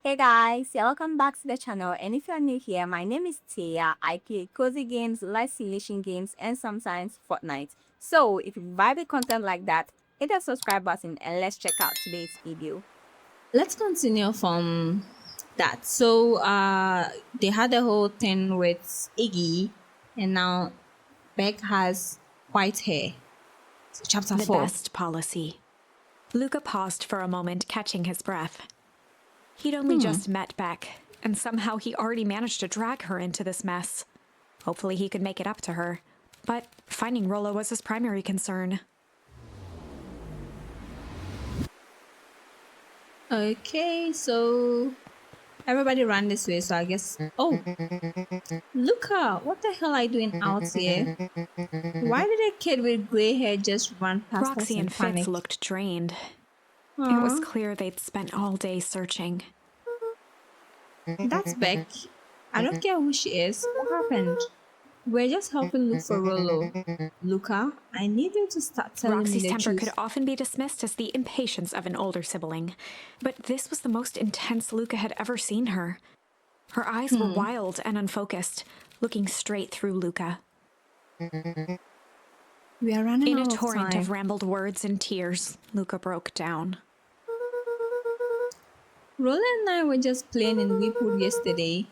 Hey guys, welcome back to the channel, and if you're new here, my name is Tia. I play cozy games, light simulation games, and sometimes Fortnite. So if you vibe with content like that, hit the subscribe button and let's check out today's video. Let's continue from that. They had a whole thing with Iggy, and now Beck has white hair. So chapter The 4. best policy. Luca paused for a moment, catching his breath. He'd only just met Beck, and somehow he already managed to drag her into this mess. Hopefully he could make it up to her. But finding Rollo was his primary concern. Okay, so everybody ran this way, so I guess. Oh, Luca, what the hell are you doing out here? Why did a kid with gray hair just run past us Roxy in and Fitz panic? looked drained. Aw, It was clear they'd spent all day searching. that's Beck. I don't care who she is. What happened? We're just helping look for Rollo. Luca, I need you to start telling Roxy's me the temper truth. could often be dismissed as the impatience of an older sibling, but this was the most intense Luca had ever seen her. Her eyes were wild and unfocused, looking straight through Luca. We are running In a out of torrent time. of rambled words and tears, Luca broke down. Rollo and I were just playing in Weepool yesterday.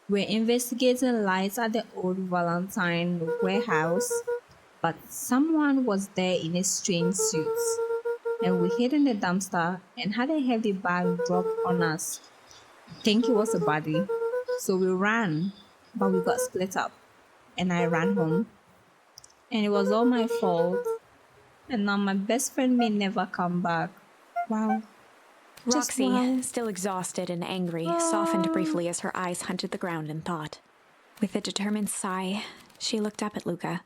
We're investigating lights at the old Valentine warehouse, but someone was there in a strange suit. And we hid in the dumpster and had a heavy bag drop on us. Think it was a body. So we ran, but we got split up. And I ran home. And it was all my fault. And now my best friend may never come back. Wow. Just Roxy, wow. still exhausted and angry, softened briefly as her eyes hunted the ground in thought. With a determined sigh, she looked up at Luca.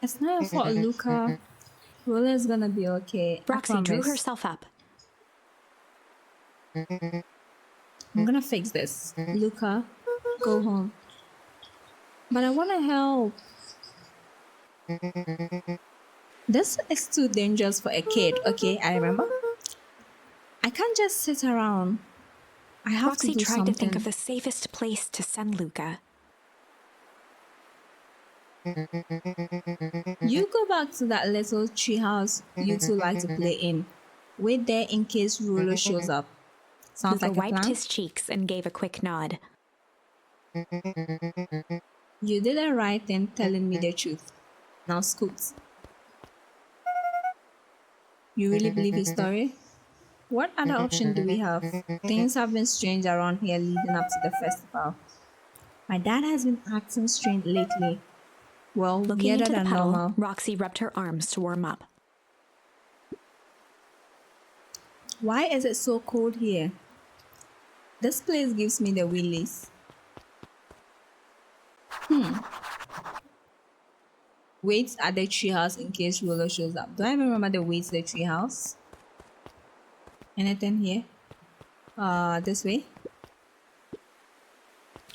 It's not your fault, Luca. Roller's gonna be okay. Roxy I drew promise. herself up. I'm gonna fix this. Luca, go home. But I wanna help. This is too dangerous for a kid, okay? I remember. I can't just sit around. I have Roxy to do tried something. to think of the safest place to send Luca. You go back to that little treehouse you two like to play in. Wait there in case Ruler shows up. Sounds Luca like a wiped plan? his cheeks and gave a quick nod. You did the right thing telling me the truth. Now scoot. You really believe his story? What other option do we have? Things have been strange around here leading up to the festival. My dad has been acting strange lately. Well, Looking weirder into the than puddle, normal. Roxy rubbed her arms to warm up. Why is it so cold here? This place gives me the willies. Wait at the treehouse in case Roller shows up. Do I even remember the way to the treehouse? Anything here? This way?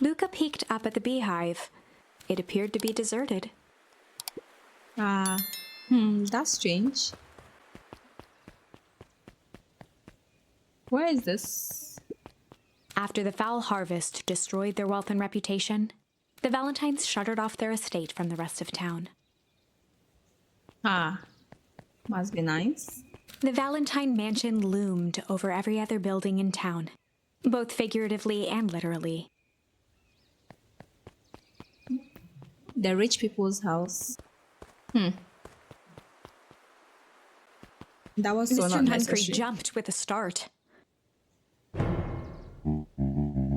Luca peeked up at the beehive. It appeared to be deserted. That's strange. Where is this? After the foul harvest destroyed their wealth and reputation, the Valentines shuttered off their estate from the rest of town. Must be nice. The Valentine mansion loomed over every other building in town, both figuratively and literally. The rich people's house. That was so Mr. not Humphrey necessary. jumped with a start.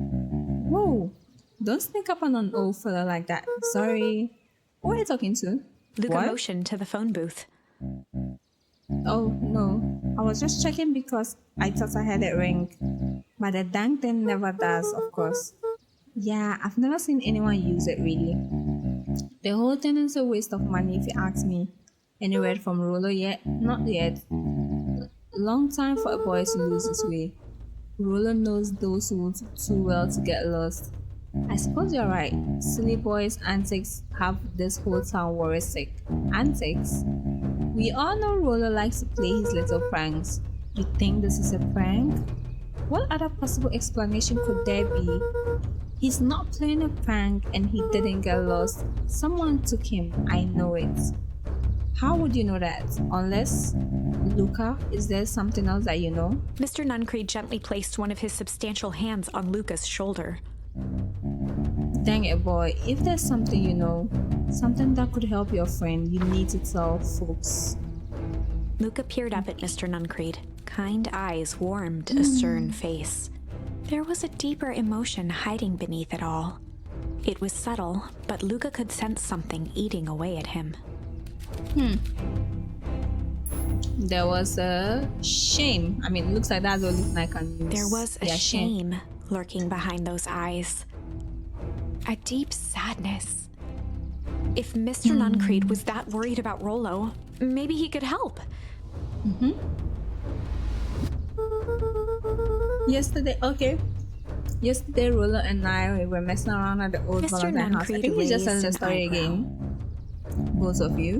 Whoa! Don't sneak up on an old fella like that. Sorry. Who are you talking to? Luca What? motioned to the phone booth. Oh, no. I was just checking because I thought I heard it ring. But the dang thing never does, of course. Yeah, I've never seen anyone use it really. The whole thing is a waste of money if you ask me. Any word from Rolo yet? Not yet. Long time for a boy to lose his way. Rolo knows those woods too well to get lost. I suppose you're right. Silly boys' antics have this whole town worried sick. Antics? We all know Rolo likes to play his little pranks. You think this is a prank? What other possible explanation could there be? He's not playing a prank and he didn't get lost. Someone took him, I know it. How would you know that? Unless, Luca, is there something else that you know? Mr. Nuncreed gently placed one of his substantial hands on Luca's shoulder. Dang it, boy. If there's something you know, something that could help your friend, you need to tell folks. Luca peered up at Mr. Nuncreed. Kind eyes warmed a stern face. There was a deeper emotion hiding beneath it all. It was subtle, but Luca could sense something eating away at him. There was a shame. I mean, it looks like that's the only thing I can use. There was a shame lurking behind those eyes. A deep sadness. If Mr. Nuncreed was that worried about Rollo, maybe he could help. Yesterday, Rollo and I were messing around at the old Mr. Valentine house. I think we just telling the raised an story eyebrow. again. Both of you.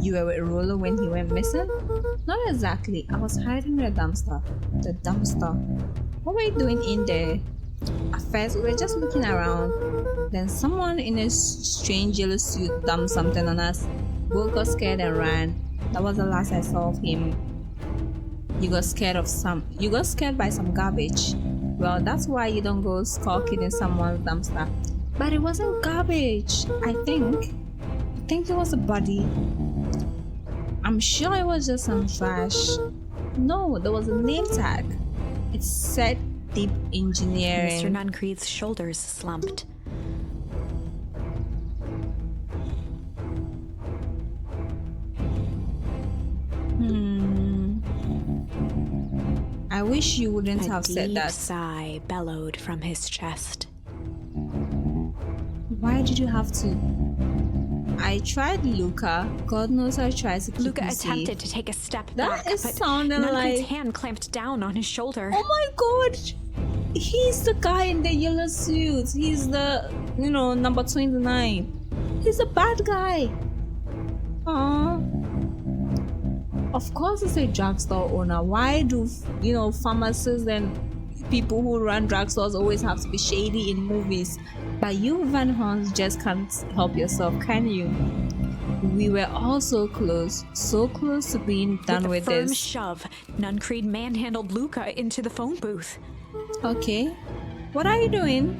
You were with Rollo when he went missing? Not exactly. I was hiding in the dumpster. The dumpster. What were you doing in there? At first, we were just looking around. Then someone in a strange yellow suit dumped something on us. Both got scared and ran. That was the last I saw of him. You got scared by some garbage. Well, that's why you don't go skulking in someone's dumpster. But it wasn't garbage, I think it was a body. I'm sure it was just some trash. No, there was a name tag. It said Deep Engineering. Mr. Nuncreed's shoulders slumped. I wish you wouldn't have said A that. deep sigh bellowed from his chest. Why did you have to? I tried, Luca. God knows I tried to keep Luca you safe. attempted to take a step That back, is but sounding Nuncreed's like... hand clamped down on his shoulder. Oh my god! He's the guy in the yellow suit. He's the, number 29. He's a bad guy. Of course it's a drugstore owner. Why do, pharmacists and people who run drugstores always have to be shady in movies? But you, Van Horns, just can't help yourself, can you? We were all so close to being done with a firm this. shove, Nuncreed manhandled Luca into the phone booth. Okay. What are you doing?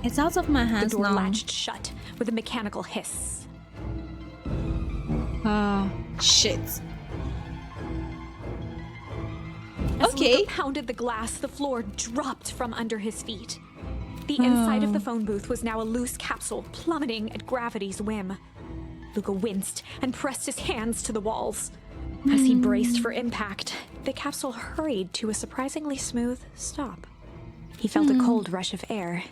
It's out of my The hands door now. latched shut with a mechanical hiss. Shit. As Okay. Luca pounded the glass, the floor dropped from under his feet. The inside of the phone booth was now a loose capsule plummeting at gravity's whim. Luca winced and pressed his hands to the walls. As he braced for impact, the capsule hurried to a surprisingly smooth stop. He felt a cold rush of air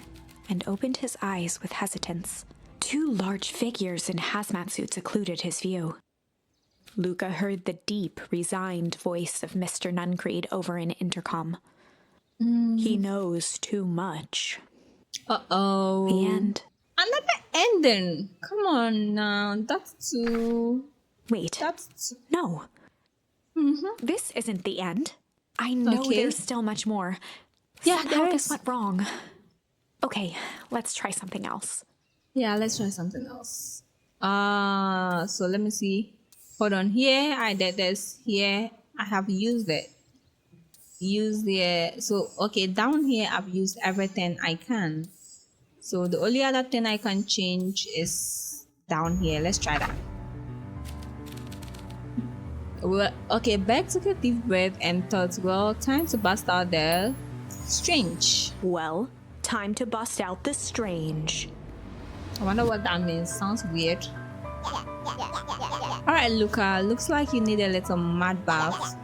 and opened his eyes with hesitance. Two large figures in hazmat suits occluded his view. Luca heard the deep, resigned voice of Mr. Nuncreed over an intercom. He knows too much. Uh-oh. The end. Another ending. Come on now. That's too... Wait, That's... no. This isn't the end. I know Okay. there's still much more. Yeah, Somehow there this is. went wrong. Okay, let's try something else. Yeah, let's try something else. So let me see. Hold on. Here, I did this. Here, I have used it. So, okay, down here, I've used everything I can. So the only other thing I can change is down here. Let's try that. Well, okay, Beck took a deep breath and thought, well, time to bust out the strange. Well, time to bust out the strange. I wonder what that means. Sounds weird. Alright, Luca, looks like you need a little mud bath.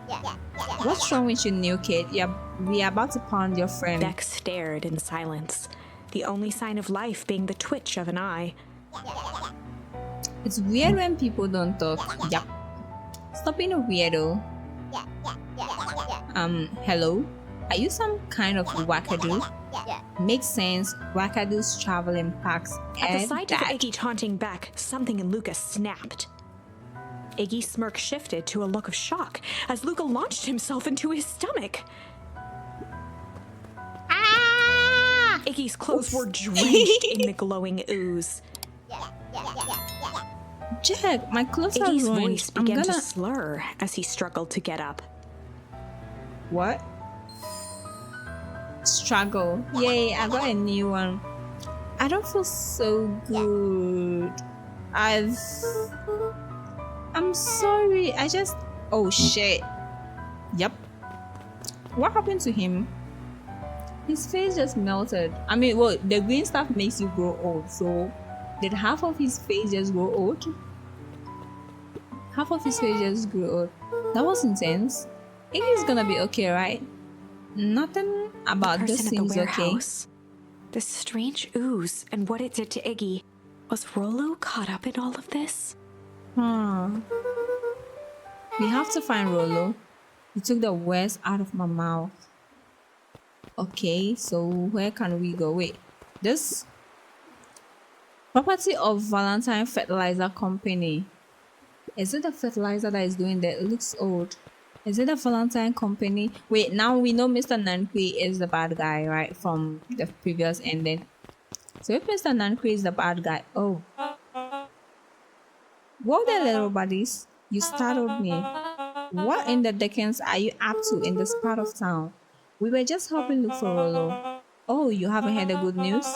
What's wrong with you, new kid? We are about to pound your friend. Beck stared in silence, the only sign of life being the twitch of an eye. It's weird when people don't talk. Yup. Stop being a weirdo. Hello? Are you some kind of wackadoo? Makes sense. Wackadoos travel in packs. At the and sight of that. Iggy taunting Beck, something in Luca snapped. Iggy's smirk shifted to a look of shock as Luca launched himself into his stomach. Ah! Iggy's clothes were drenched in the glowing ooze. Jack, my clothes are Iggy's ruined. voice began to slur as he struggled to get up. What? Struggle. Yay, I got a new one. I don't feel so good. I'm sorry. Oh shit. Yep. What happened to him? His face just melted. I mean, well, the green stuff makes you grow old. So, did half of his face just grow old? Half of his face just grew old. That was intense. Iggy's gonna be okay, right? Nothing about this seems okay. This strange ooze and what it did to Iggy. Was Rollo caught up in all of this? We have to find Rollo. He took the words out of my mouth. Okay, so where can we go? Wait, this property of Valentine Fertilizer Company. Is it the fertilizer that is doing that? It looks old. Is it the Valentine Company? Wait, now we know Mr. Nankwi is the bad guy, right? From the previous ending. So if Mr. Nankwi is the bad guy, oh. Whoa there, little buddies. You startled me. What in the dickens are you up to in this part of town? We were just helping look for Rollo. Oh, you haven't heard the good news?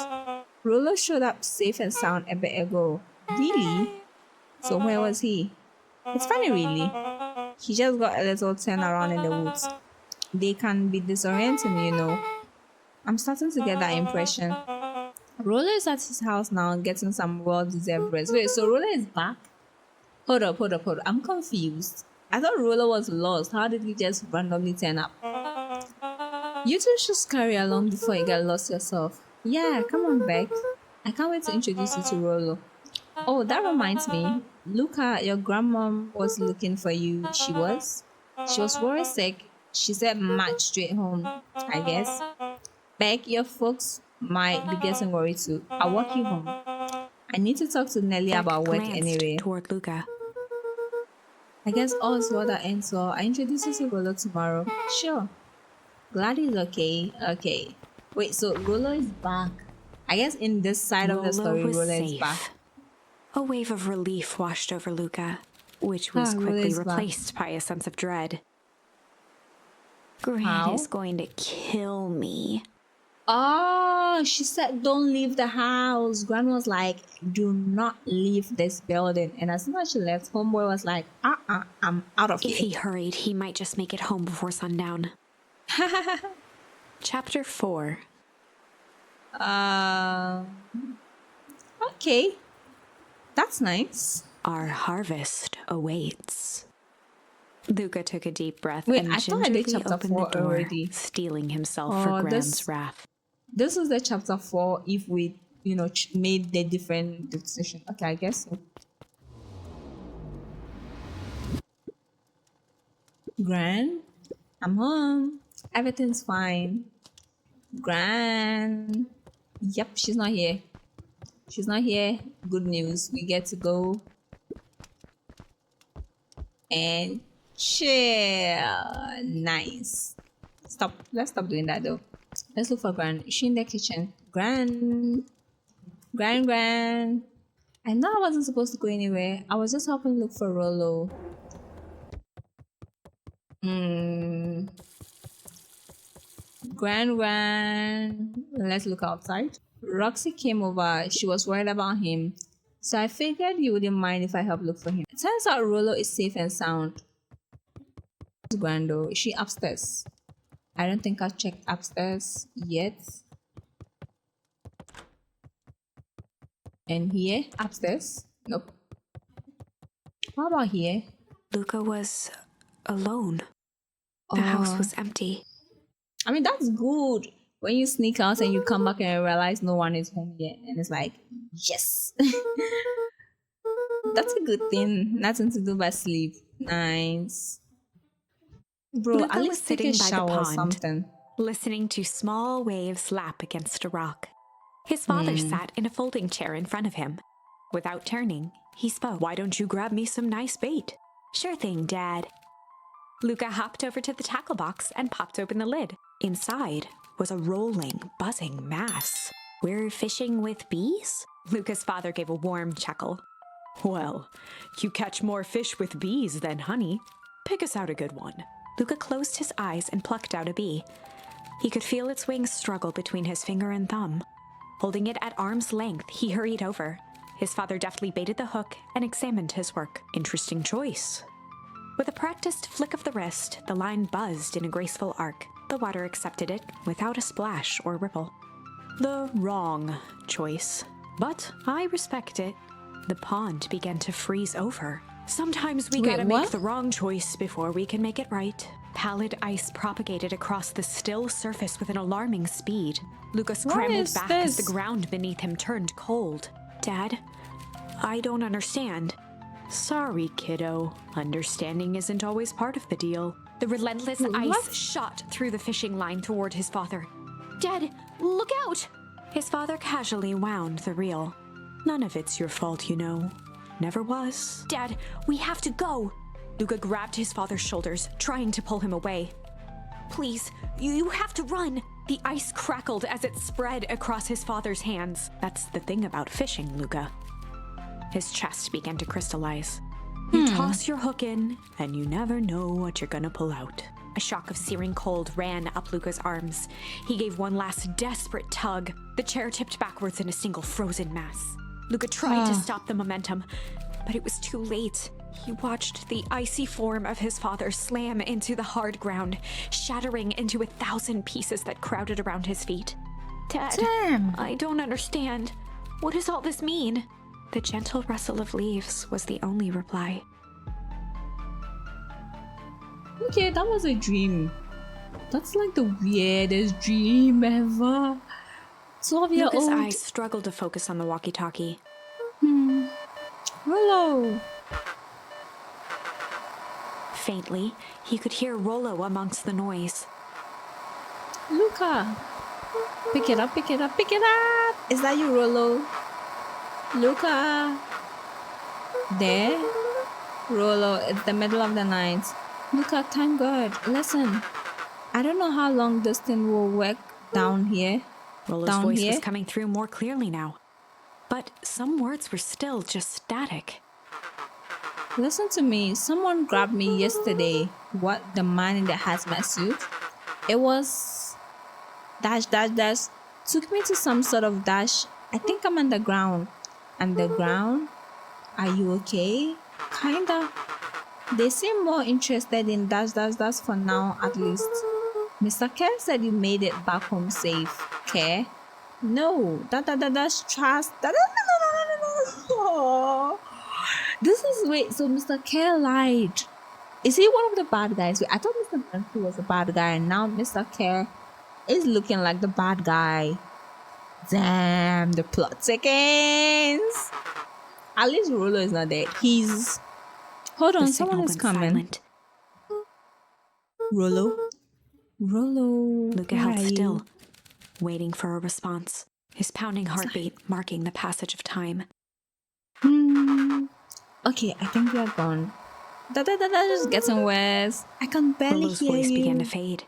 Rollo showed up safe and sound a bit ago. Really? So where was he? It's funny, really. He just got a little turn around in the woods. They can be disorienting, you know. I'm starting to get that impression. Rollo is at his house now getting some well-deserved rest. Wait, so Rollo is back? Hold up. I'm confused. I thought Rollo was lost. How did he just randomly turn up? You two should scurry along before you get lost yourself. Yeah, come on, Beck. I can't wait to introduce you to Rollo. Oh, that reminds me. Luca, your grandmom was looking for you. She was worried sick. She said march straight home, I guess. Beck, your folks might be getting worried too. I'll walk you home. I need to talk to Nelly Beck about work glanced anyway. toward Luca. I guess all is well that ends well. I introduce you to Rollo tomorrow. Sure. Glad he's okay. Okay. Wait, so Rollo is back. I guess in this side of the story, was Rollo is safe. back. A wave of relief washed over Luca, which was Rollo quickly is back. replaced by a sense of dread. Gran How? is going to kill me. Oh, she said don't leave the house. Gran was like, do not leave this building. And as soon as she left, Homeboy was like, I'm out of If here. he hurried, he might just make it home before sundown. Chapter 4. Okay. That's nice. Our harvest awaits. Luca took a deep breath Wait, and I thought I gingerly did chapter opened the 4 door, already. steeling himself for Gran's wrath. This is the chapter 4 if we, made the different decision. Okay, I guess so. Gran, I'm home. Everything's fine. Gran. Yep, she's not here. She's not here. Good news. We get to go and chill. Nice. Stop. Let's stop doing that though. Let's look for Gran. Is she in the kitchen? Gran. I know I wasn't supposed to go anywhere. I was just helping look for Rollo. Gran. Let's look outside. Roxy came over. She was worried about him. So I figured you wouldn't mind if I help look for him. It turns out Rollo is safe and sound. Grando, is she upstairs? I don't think I've checked upstairs yet. And here? Upstairs? Nope. How about here? Luca was alone. The house was empty. I mean, that's good. When you sneak out and you come back and realize no one is home yet. And it's like, yes. That's a good thing. Nothing to do but sleep. Nice. Bro, Luca at was least take sitting a by the shower or pond, something. listening to small waves lap against a rock. His father sat in a folding chair in front of him. Without turning, he spoke. Why don't you grab me some nice bait? Sure thing, Dad. Luca hopped over to the tackle box and popped open the lid. Inside was a rolling, buzzing mass. We're fishing with bees? Luca's father gave a warm chuckle. Well, you catch more fish with bees than honey. Pick us out a good one. Luca closed his eyes and plucked out a bee. He could feel its wings struggle between his finger and thumb. Holding it at arm's length, he hurried over. His father deftly baited the hook and examined his work. Interesting choice. With a practiced flick of the wrist, the line buzzed in a graceful arc. The water accepted it without a splash or ripple. The wrong choice. But I respect it. The pond began to freeze over. Sometimes we gotta make the wrong choice before we can make it right. Pallid ice propagated across the still surface with an alarming speed. Luca scrambled back as the ground beneath him turned cold. Dad, I don't understand. Sorry, kiddo. Understanding isn't always part of the deal. The relentless ice shot through the fishing line toward his father. Dad, look out! His father casually wound the reel. None of it's your fault, you know. Never was. Dad, we have to go! Luca grabbed his father's shoulders, trying to pull him away. Please, you have to run! The ice crackled as it spread across his father's hands. That's the thing about fishing, Luca. His chest began to crystallize. You toss your hook in, and you never know what you're gonna pull out. A shock of searing cold ran up Luca's arms. He gave one last desperate tug. The chair tipped backwards in a single frozen mass. Luca tried to stop the momentum, but it was too late. He watched the icy form of his father slam into the hard ground, shattering into 1,000 pieces that crowded around his feet. Dad, I don't understand. What does all this mean? The gentle rustle of leaves was the only reply. Okay, that was a dream. That's like the weirdest dream ever. 12-year-old. Luca's eyes struggled to focus on the walkie-talkie. Rollo. Faintly, he could hear Rollo amongst the noise. Luca. Pick it up, pick it up, pick it up. Is that you, Rollo? Luca. There? Rollo, it's the middle of the night. Luca, thank God. Listen, I don't know how long this thing will work down here. Rollo's voice was coming through more clearly now. But some words were still just static. Listen to me. Someone grabbed me yesterday. What? The man in the hazmat suit? It was... dash, dash, dash. Took me to some sort of dash. I think I'm underground. Underground? Are you okay? Kinda. They seem more interested in dash, dash, dash for now, at least. Mr. Kerr said you made it back home safe. Kerr? No. That's trust. No. This is... wait, so Mr. Kerr lied. Is he one of the bad guys? I thought Mr. Bentley was a bad guy, and now Mr. Kerr is looking like the bad guy. Damn, the plot thickens. At least Rollo is not dead. He's... hold on, someone is coming. Silent. Rollo? Luca held still, waiting for a response, his pounding heartbeat marking the passage of time. Okay, I think we are gone. Just getting worse. I can barely Rollo's hear voice you. began to fade.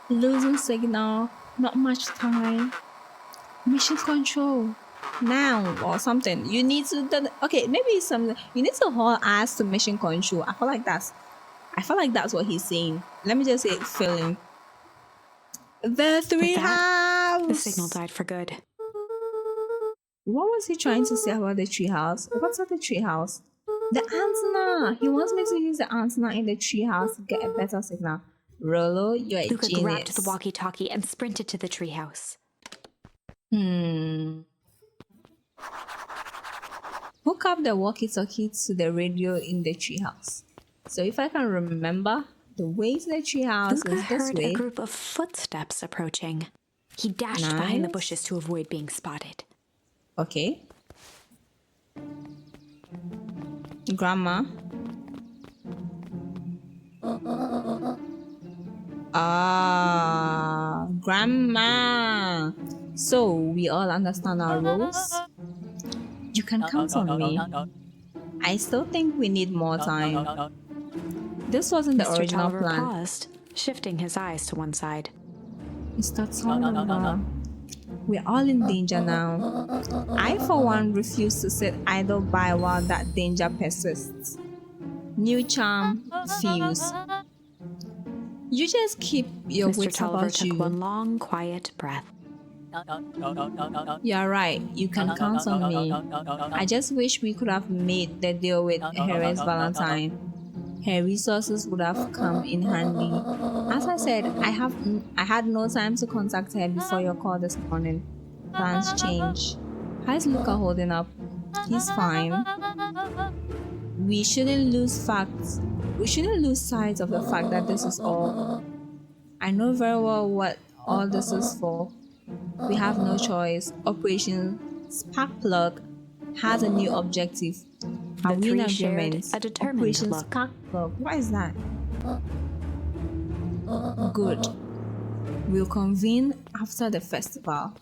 Losing signal. Not much time. Mission control. Now or something. You need to... okay, maybe something. You need to haul ass to mission control. I feel like that's what he's saying. Let me just say feeling. The tree house. The signal died for good. What was he trying to say about the tree house? What's at the tree house? The antenna. He wants me to use the antenna in the tree house to get a better signal. Rollo, you're a Luca genius. grabbed the walkie-talkie and sprinted to the treehouse. Hook up the walkie-talkie to the radio in the treehouse. So if I can remember, the way to the treehouse Luca is this heard way. a group of footsteps approaching. He dashed behind the bushes to avoid being spotted. Okay. Grandma. Grandma. So we all understand our roles. You can count on me. I still think we need more time. This wasn't the Mr. original Tulliver plan. paused, shifting his eyes to one side. Mr. Tulliver, we're all in danger now. I, for one, refuse to sit idle by while that danger persists. New charm, fuse. You just keep your Mr. wits Tulliver about took you. one long, quiet breath. You're right, you can count on me. I just wish we could have made the deal with Harry's Valentine. Her resources would have come in handy. As I said, I had no time to contact her before your call this morning. Plans change. How's Luca holding up? He's fine. We shouldn't lose facts. We shouldn't lose sight of the fact that this is all. I know very well what all this is for. We have no choice. Operation Sparkplug has a new objective. Are we in three shared agreement? a determined Operation look. Sparkplug. What is that? Good. We'll convene after the festival.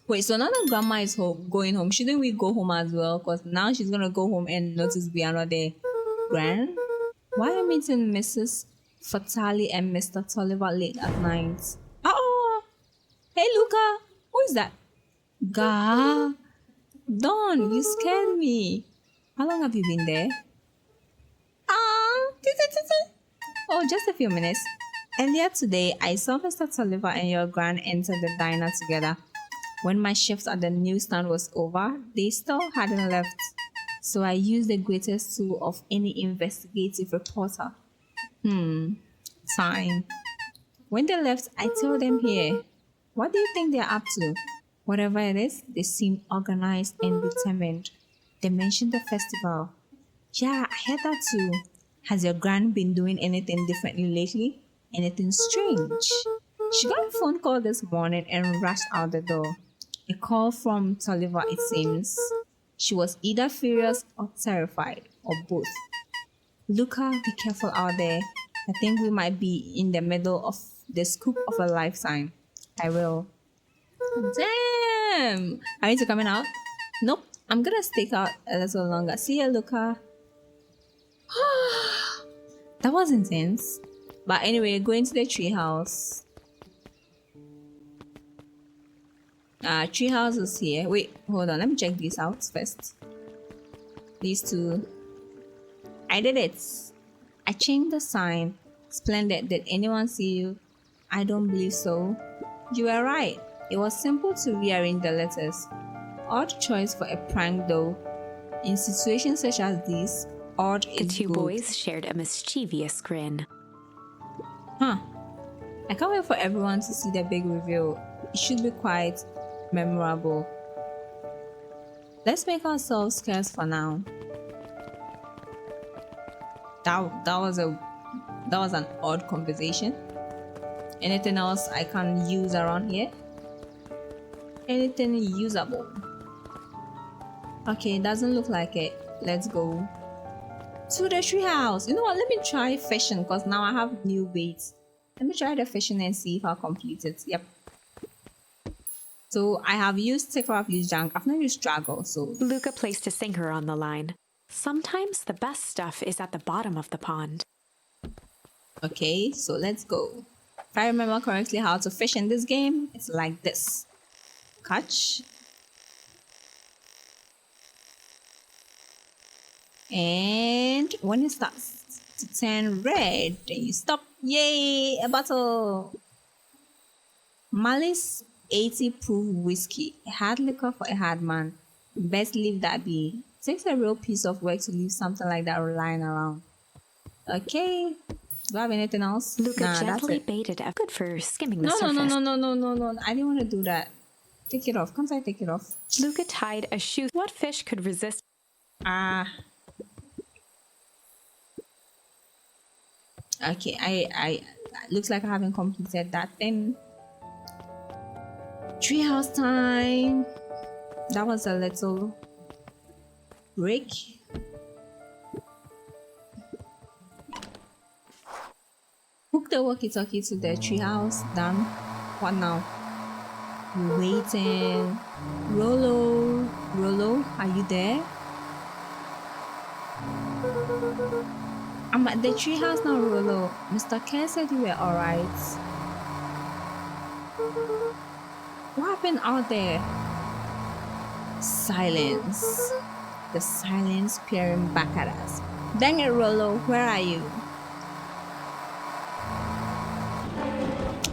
Wait, so now that grandma is going home, shouldn't we go home as well? Because now she's gonna go home and notice we are not there. Gran? Why are you meeting Mrs. Fatali and Mr. Tulliver late at night? Oh! Hey, Luca! Who is that? Gah! Dawn, you scared me. How long have you been there? Oh, just a few minutes. Earlier today, I saw Mr. Tulliver and your gran enter the diner together. When my shift at the newsstand was over, they still hadn't left. So I used the greatest tool of any investigative reporter. Fine. When they left, I told them here. What do you think they're up to? Whatever it is, they seem organized and determined. They mentioned the festival. Yeah, I heard that too. Has your gran been doing anything differently lately? Anything strange? She got a phone call this morning and rushed out the door. A call from Tulliver, it seems. She was either furious or terrified, or both. Luca, be careful out there. I think we might be in the middle of the scoop of a lifetime. I will. Damn! Are you coming out? Nope. I'm gonna stick out a little longer. See ya, Luca. That was intense. But anyway, going to the treehouse. Treehouse is here. Wait, hold on. Let me check these out first. These two. I did it. I changed the sign. Splendid. Did anyone see you? I don't believe so. You were right. It was simple to rearrange the letters. Odd choice for a prank though. In situations such as these, odd The is two good. boys shared a mischievous grin. I can't wait for everyone to see the big reveal. It should be quite memorable. Let's make ourselves scarce for now. That was an odd conversation. Anything else I can use around here? Anything usable? Okay, it doesn't look like it. Let's go to the treehouse. You know what? Let me try fishing because now I have new baits. Let me try the fishing and see if I'll complete it. Yep. So I have used tickle, I've used junk, I've not used struggle. So Luca placed a sinker on the line. Sometimes the best stuff is at the bottom of the pond. okay, so let's go. If I remember correctly how to fish in this game, it's like this. Catch. And when it starts to turn red, then you stop. Yay, a bottle. Malice 80 proof whiskey. A hard liquor for a hard man. Best leave that be. Takes a real piece of work to leave something like that lying around. Okay. Do I have anything else? Luca Nah, that's gently it. baited a good for skimming the No. surface. I didn't want to do that. Take it off. Can't I take it off? Luca tied a shoe. What fish could resist? Okay, I looks like I haven't completed that thing. Treehouse time. That was a little break. Hook the walkie-talkie to the treehouse. Done. What now? Waiting. Rollo, Rollo, are you there? I'm at the treehouse now, Rollo. Mr. Ken said you were alright. What happened out there? Silence. The silence peering back at us. Dang it, Rollo, where are you?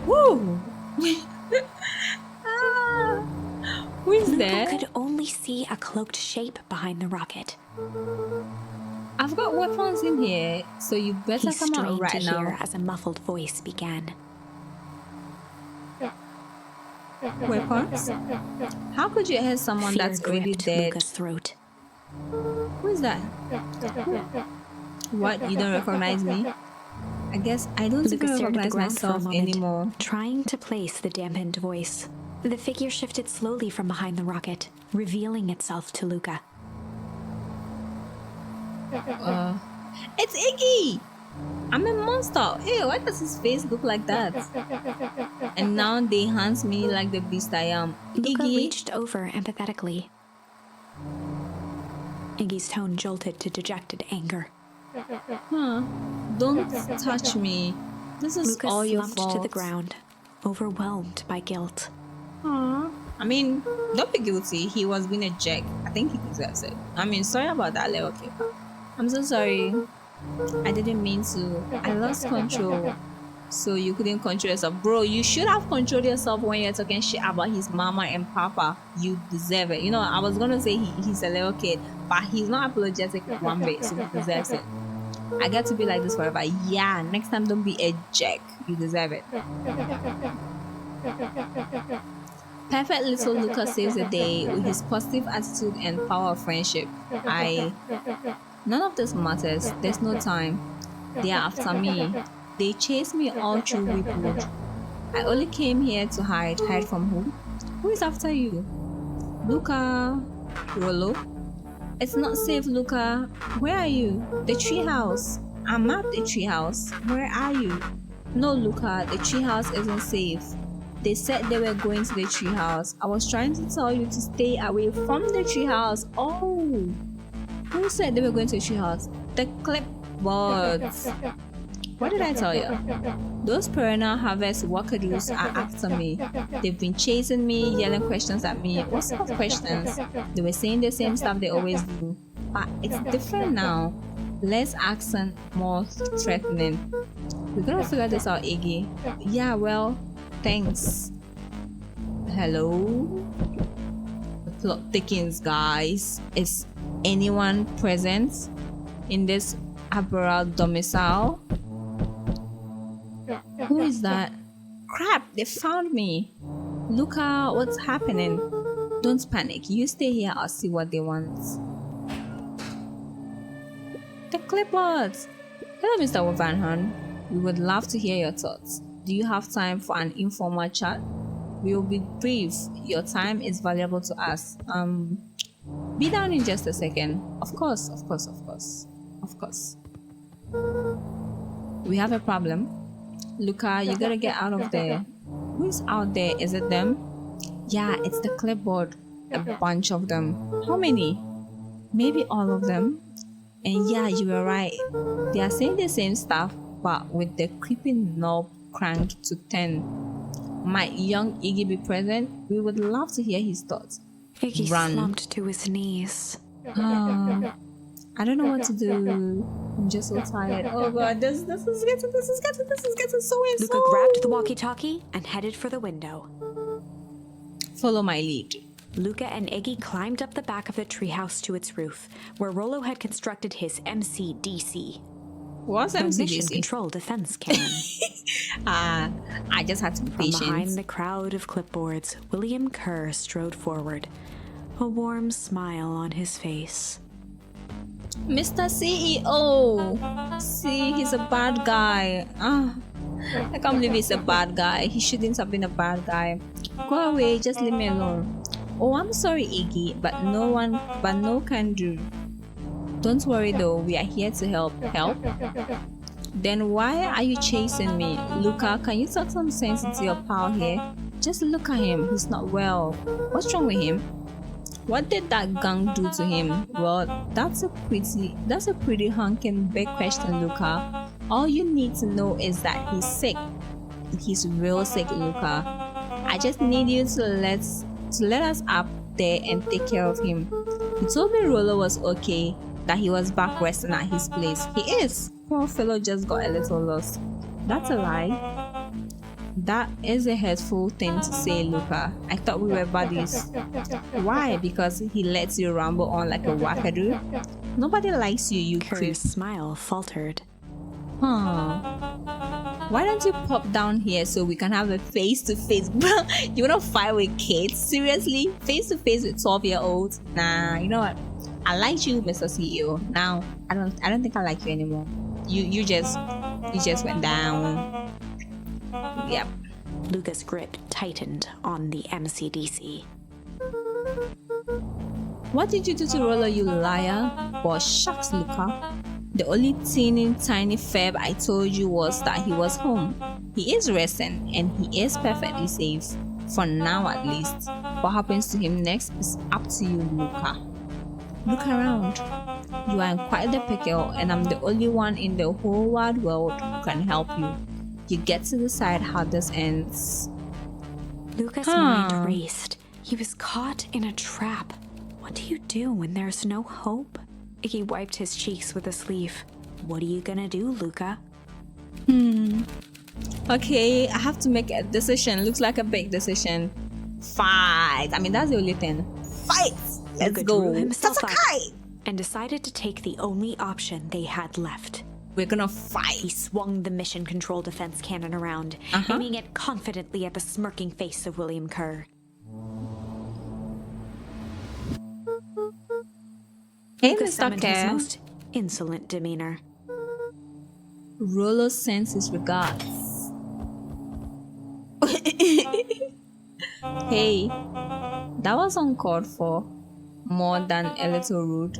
Woo! Ah, who is Luca there? could only see a cloaked shape behind the rocket. I've got weapons in here, so you better He come out strained right to hear now. as a muffled voice began. Weapons? How could you hurt someone Fear that's already gripped dead? Luca's throat. Who is that? What? You don't recognize me? I guess I don't Luca even stared at the recognize ground for a myself moment, anymore. trying to place the dampened voice. The figure shifted slowly from behind the rocket, revealing itself to Luca. It's Iggy! I'm a monster. Ew, why does his face look like that? And now they hunt me like the beast I am. Luca Iggy? reached over empathetically. Iggy's tone jolted to dejected anger. Huh? Don't touch me. This is Luca all your slumped fault. to the ground, overwhelmed by guilt. Huh? I mean, don't be guilty. He was being a jerk. I think he deserves it. I mean, sorry about that little kid. I'm so sorry. I didn't mean to. I lost control. So you couldn't control yourself. Bro, you should have controlled yourself when you're talking shit about his mama and papa. You deserve it. You know, I was gonna say he's a little kid, but he's not apologetic one bit, so he deserves it. I get to be like this forever. Yeah, next time don't be a jerk. You deserve it. Perfect little Lucas saves the day with his positive attitude and power of friendship. None of this matters. There's no time. They are after me. They chased me all through Whipwood. I only came here to hide. Hide from who? Who is after you? Luca. Rollo? It's not safe, Luca. Where are you? The treehouse. I'm at the treehouse. Where are you? No, Luca, the treehouse isn't safe. They said they were going to the treehouse. I was trying to tell you to stay away from the treehouse. Oh, who said they were going to the treehouse? The clipboards. What did I tell you? Those perennial harvest wackadoos are after me. They've been chasing me, yelling questions at me. What sort of questions? They were saying the same stuff they always do. But it's different now. Less accent, more threatening. We're gonna figure this out, Iggy. Yeah, well, thanks. Hello? The plot thickens, guys. Is anyone present in this abroad domicile? Who is that? Crap, they found me. Luca, what's happening? Don't panic. You stay here, I'll see what they want. The clipboards. Hello, Mr. Van Horn. We would love to hear your thoughts. Do you have time for an informal chat? We will be brief. Your time is valuable to us. Be down in just a second. Of course. We have a problem. Luca, you gotta get out of there. Who's out there? Is it them? Yeah, it's the clipboard. A bunch of them. How many? Maybe all of them. And yeah, you were right. They are saying the same stuff, but with the creeping knob cranked to 10. Might young Iggy be present? We would love to hear his thoughts. Iggy Run. slumped to his knees. I don't know what to do. I'm just so tired. Oh god, this is getting so and Luca so. grabbed the walkie-talkie and headed for the window. Follow my lead. Luca and Iggy climbed up the back of the treehouse to its roof, where Rollo had constructed his MCDC. What's The Mission MCDC? Control Defense Cannon. I just had to be From patient. behind the crowd of clipboards, William Kerr strode forward, a warm smile on his face. Mr. CEO! See, he's a bad guy. I can't believe he's a bad guy. He shouldn't have been a bad guy. Go away, just leave me alone. Oh, I'm sorry, Iggy, but no can do. Don't worry though, we are here to help. Help? Then why are you chasing me? Luca, can you talk some sense into your pal here? Just look at him. He's not well. What's wrong with him? What did that gang do to him? Well, that's a pretty honking big question, Luca. All you need to know is that he's sick. He's real sick, Luca. I just need you to let us up there and take care of him. He told me Rolo was okay, that he was back resting at his place. He is. Poor fellow just got a little lost. That's a lie. That is a hurtful thing to say, Luca. I thought we were buddies. Why? Because he lets you ramble on like a wackadoo? Nobody likes you, you creep. Kerr's smile faltered. Why don't you pop down here so we can have a face-to-face? You wanna fight with kids? Seriously? Face-to-face with 12-year-olds? Nah, you know what? I liked you, Mr. CEO. Now I don't think I like you anymore. You just went down. Yep. Luca's grip tightened on the MCDC. What did you do to Rolo, you liar? Well, shucks, Luca. The only teeny tiny fib I told you was that he was home. He is resting and he is perfectly safe. For now at least. What happens to him next is up to you, Luca. Look around. You are in quite the pickle and I'm the only one in the whole wide world who can help you. You get to decide how this ends. Luca's mind raced. He was caught in a trap. What do you do when there's no hope? Iggy wiped his cheeks with a sleeve. What are you gonna do, Luca? Okay, I have to make a decision. Looks like a big decision. Fight. I mean, that's the only thing. Fight. Let's Luca go. drew himself up Tatakai. and decided to take the only option they had left. We're gonna He fight. swung the mission control defense cannon around, aiming it confidently at the smirking face of William Kerr. Hey, Luca Mr. summoned his Kerr. most insolent demeanor. Rolo sends his regards. Hey, that was uncalled for, more than a little rude,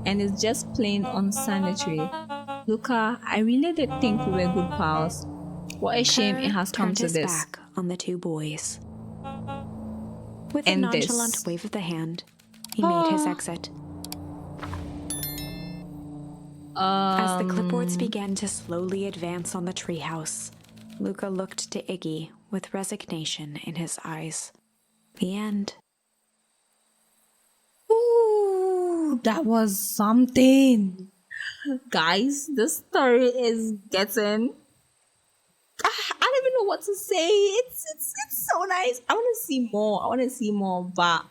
and it's just plain unsanitary. Luca, I really did think we were good pals. What a shame it has come Turned to his this. back on the two boys. With a And nonchalant this. wave of the hand, he made his Oh. exit. As the clipboards began to slowly advance on the treehouse, Luca looked to Iggy with resignation in his eyes. The end. Ooh, that was something. Guys, this story is getting. I don't even know what to say. It's so nice. I want to see more. But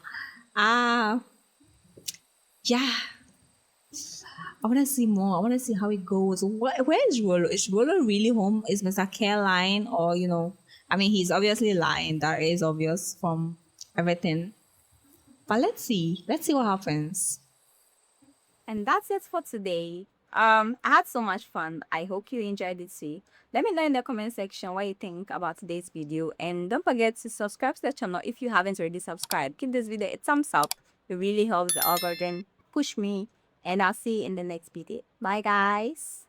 yeah. I want to see more. I want to see how it goes. Where is Rolo? Is Rolo really home? Is Mr. Kerr lying? Or, I mean, he's obviously lying. That is obvious from everything. But let's see. Let's see what happens. And that's it for today. I had so much fun. I hope you enjoyed it too. Let me know in the comment section what you think about today's video. And don't forget to subscribe to the channel if you haven't already subscribed. Give this video a thumbs up. It really helps the algorithm push me. And I'll see you in the next video. Bye, guys.